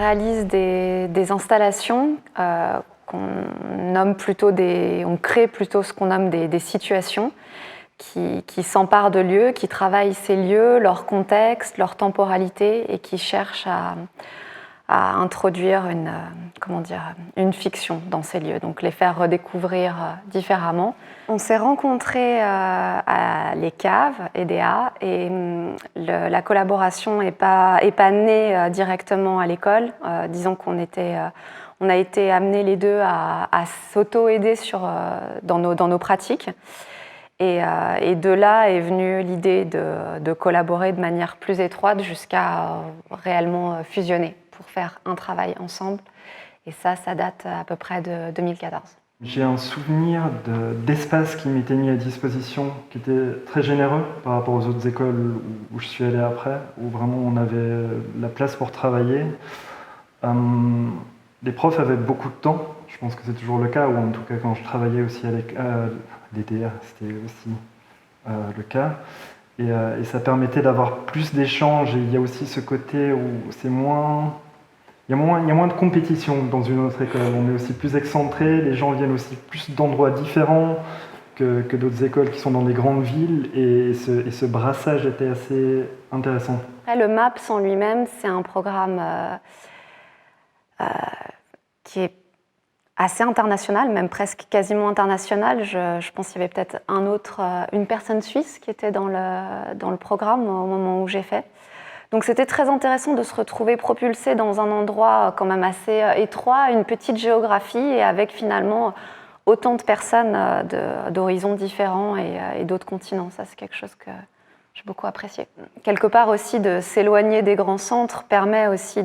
réalise des installations qu'on nomme plutôt on crée plutôt ce qu'on nomme des situations qui s'emparent de lieux, qui travaillent ces lieux, leur contexte, leur temporalité et qui cherchent à introduire une fiction dans ces lieux, donc les faire redécouvrir différemment. On s'est rencontrés à Les Caves, EDA, et la collaboration n'est pas née directement à l'école. Disons qu'on a été amenés les deux à s'auto-aider dans nos pratiques. Et de là est venue l'idée de collaborer de manière plus étroite jusqu'à réellement fusionner pour faire un travail ensemble. Et ça date à peu près de 2014. J'ai un souvenir d'espace qui m'était mis à disposition, qui était très généreux par rapport aux autres écoles où je suis allé après, où vraiment on avait la place pour travailler. Les profs avaient beaucoup de temps, je pense que c'est toujours le cas, ou en tout cas quand je travaillais aussi à l'EDA, c'était aussi le cas. Et ça permettait d'avoir plus d'échanges, et il y a aussi ce côté où c'est moins... Il y a moins de compétition dans une autre école, on est aussi plus excentré, les gens viennent aussi plus d'endroits différents que d'autres écoles qui sont dans des grandes villes, et ce brassage était assez intéressant. Le MAPS en lui-même, c'est un programme qui est assez international, même presque quasiment international. Je pense qu'il y avait peut-être une personne suisse qui était dans le programme au moment où j'ai fait. Donc c'était très intéressant de se retrouver propulsé dans un endroit quand même assez étroit, une petite géographie et avec finalement autant de personnes d'horizons différents et d'autres continents. Ça, c'est quelque chose que j'ai beaucoup apprécié. Quelque part aussi, de s'éloigner des grands centres permet aussi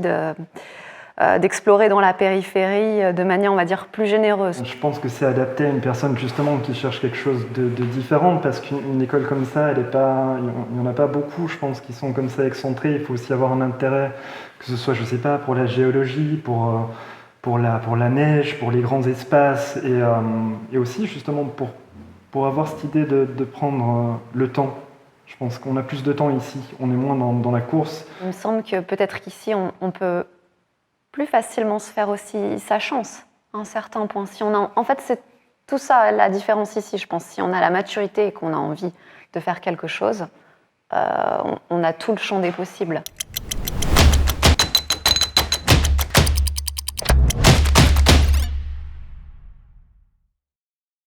d'explorer dans la périphérie de manière, on va dire, plus généreuse. Je pense que c'est adapté à une personne justement qui cherche quelque chose de différent, parce qu'une école comme ça, il n'y en a pas beaucoup, je pense, qui sont comme ça excentrés. Il faut aussi avoir un intérêt, que ce soit, je sais pas, pour la géologie, pour la neige, pour les grands espaces, et aussi justement pour avoir cette idée de prendre le temps. Je pense qu'on a plus de temps ici, on est moins dans la course. Il me semble que peut-être qu'ici, on peut plus facilement se faire aussi sa chance à un certain point. En fait, c'est tout ça la différence ici, je pense. Si on a la maturité et qu'on a envie de faire quelque chose, on a tout le champ des possibles.